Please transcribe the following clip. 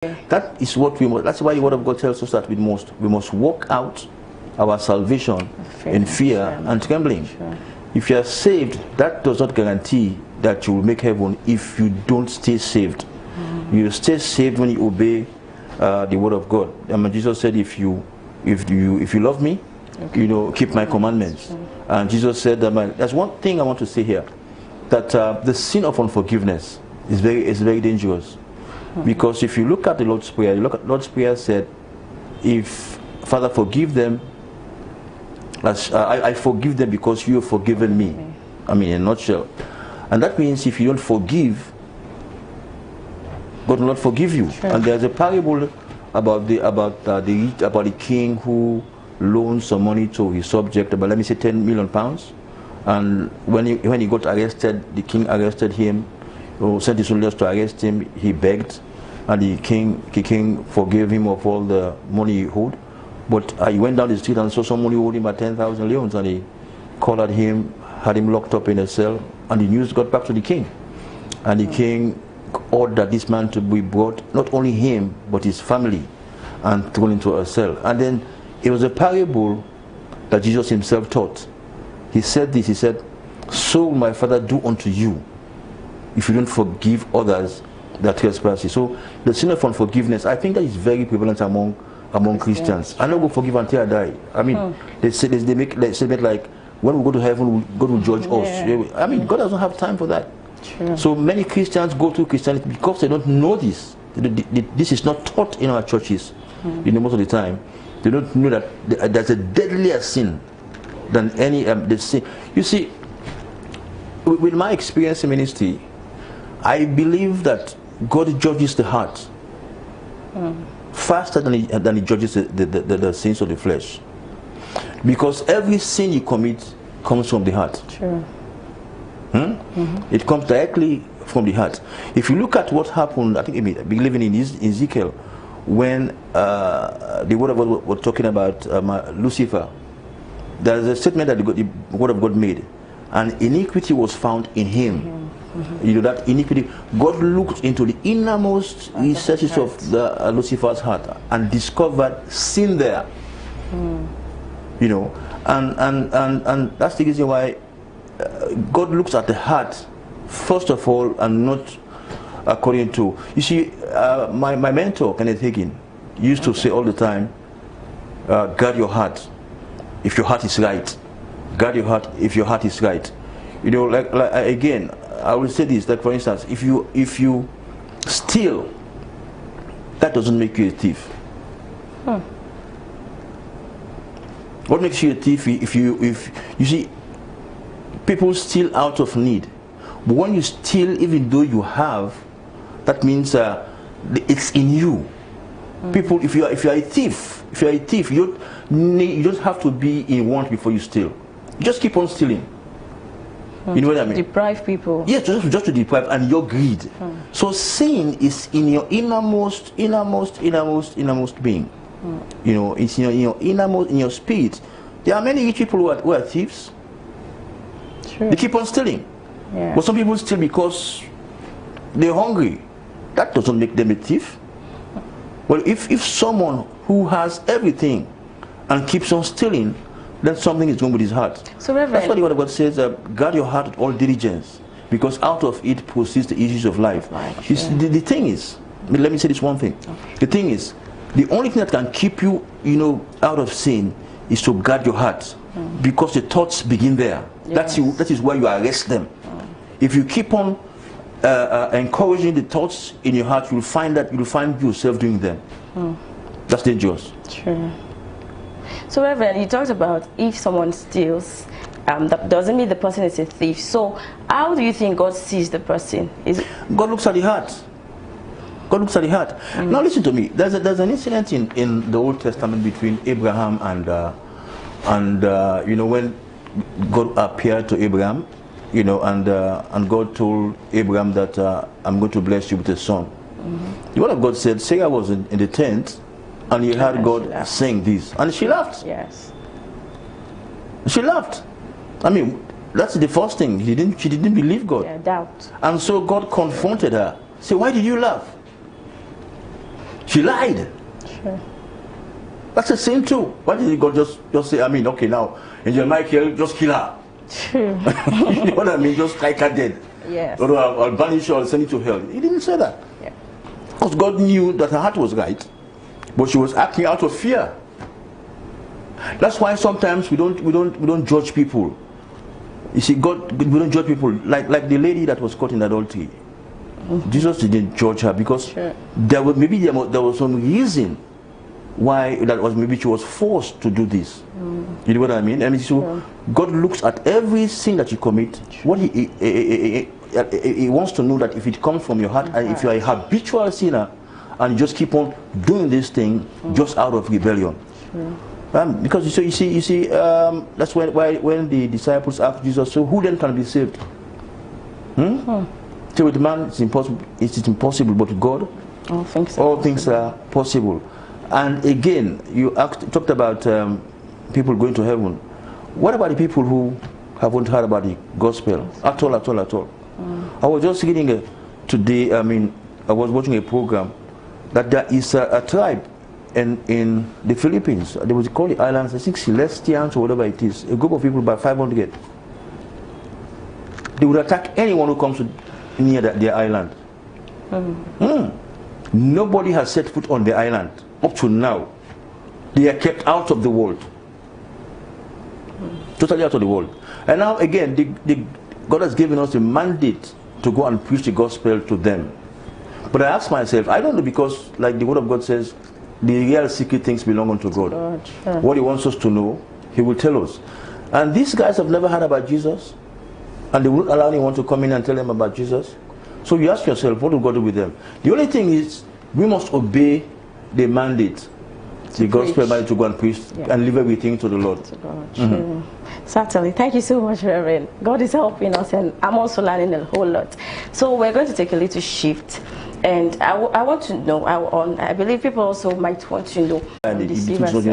That is what we must. That's why the Word of God tells us that we must work out our salvation in fear and trembling. Sure. If you are saved, that does not guarantee that you will make heaven if you don't stay saved. You stay saved when you obey the Word of God. I mean, Jesus said, if you love me, keep my commandments. And Jesus said, there's one thing I want to say here, that the sin of unforgiveness is very dangerous. Because if you look at the Lord's Prayer, Lord's Prayer said, if Father, forgive them, as I forgive them because you have forgiven me. I mean, in a nutshell. And that means if you don't forgive, God will not forgive you. Sure. And there's a parable about the king who loaned some money to his subject, about, let me say, 10 million pounds. And when he got arrested, the king arrested him, or sent his soldiers to arrest him. He begged, and the king forgave him of all the money he owed. But he went down the street and saw somebody owed him 10,000 leons, and he called at him, had him locked up in a cell, and the news got back to the king. And the king ordered this man to be brought, not only him, but his family, and thrown into a cell. And then it was a parable that Jesus himself taught. He said this, he said, so will my Father do unto you, if you don't forgive others that trespass you. So the sin of unforgiveness, I think that is very prevalent among Christians. I don't go forgive until I die. I mean, they make a statement like, when we go to heaven, God will judge us. I mean, God doesn't have time for that. True. So many Christians go to Christianity because they don't know this. This is not taught in our churches. Most of the time, they don't know that there's a deadlier sin than any the sin. You see, with my experience in ministry, I believe that God judges the heart faster than he judges the sins of the flesh. Because every sin you commit comes from the heart. True. It comes directly from the heart. If you look at what happened, I believe in Ezekiel, when the Word of God was talking about Lucifer, there's a statement that the Word of God made, and iniquity was found in him. That iniquity, God looked into the innermost recesses of Lucifer's heart and discovered sin there. And that's the reason why God looks at the heart first of all, and not according to, you see, my mentor Kenneth Hagin used to say all the time, guard your heart if your heart is right. Guard your heart if your heart is right. Like again, I will say this, that for instance, if you steal, that doesn't make you a thief. What makes you a thief? If you see, people steal out of need, but when you steal, even though you have, that means it's in you. People, if you are a thief, you don't have to be in want before you steal. You just keep on stealing. You know what I mean? Deprive people. Yes, just to deprive, and your greed. So sin is in your innermost being. It's in your innermost, in your spirit. There are many rich people who are thieves. True. They keep on stealing. Yeah. But some people steal because they're hungry. That doesn't make them a thief. Well, if someone who has everything and keeps on stealing, then something is wrong with his heart. So, Reverend, that's why the Word of God says, guard your heart with all diligence, because out of it proceeds the issues of life. The thing is, let me say this one thing. Okay. The thing is, the only thing that can keep you, out of sin is to guard your heart, because the thoughts begin there. Yes. That is where you arrest them. If you keep on encouraging the thoughts in your heart, you'll find yourself doing them. That's dangerous. True. So, Reverend, you talked about if someone steals, that doesn't mean the person is a thief. So, how do you think God sees the person? God looks at the heart. God looks at the heart. Now, listen to me. There's an incident in the Old Testament between Abraham and when God appeared to Abraham, and God told Abraham that I'm going to bless you with a son. The Word of God said Sarah was in the tent, and you heard God saying this, and she laughed. Yes. She laughed. I mean, that's the first thing. She didn't believe God. Yeah, doubt. And so God confronted her. Say, why did you laugh? She lied. Sure. That's a sin too. Why did God just say, I mean, okay, now, Angel Michael, just kill her? True. You know what I mean? Just strike her dead. Yes. Or I'll banish her, I'll send you to hell. He didn't say that. Yeah. Because God knew that her heart was right, but she was acting out of fear. That's why sometimes we don't judge people. You see, we don't judge people. Like the lady that was caught in adultery. Jesus didn't judge her because there was some reason why that was. Maybe she was forced to do this. You know what I mean? I mean, so God looks at every sin that you commit. What he wants to know that if it comes from your heart, and if you are a habitual sinner, and you just keep on doing this thing just out of rebellion. Because you see, that's when the disciples asked Jesus, so who then can be saved? So with man it's impossible, but with God all things are possible. And again, you talked about people going to heaven. What about the people who haven't heard about the gospel at all? I was just reading today, I mean, I was watching a program that there is a tribe in the Philippines. They would call the islands, I think, Celestians or whatever it is. A group of people, about 500. They would attack anyone who comes near their island. Nobody has set foot on the island up to now. They are kept out of the world. Totally out of the world. And now again, God has given us a mandate to go and preach the gospel to them. But I ask myself, I don't know, because like the word of God says, the real secret things belong unto God. What he wants us to know, he will tell us. And these guys have never heard about Jesus, and they won't allow anyone to come in and tell them about Jesus. So you ask yourself, what will God do with them? The only thing is, we must obey the mandate, the gospel mandate, to go and preach and leave everything to the Lord. To God. Certainly. Thank you so much, Reverend. God is helping us, and I'm also learning a whole lot. So we're going to take a little shift, and I want to know, I believe people also might want to know.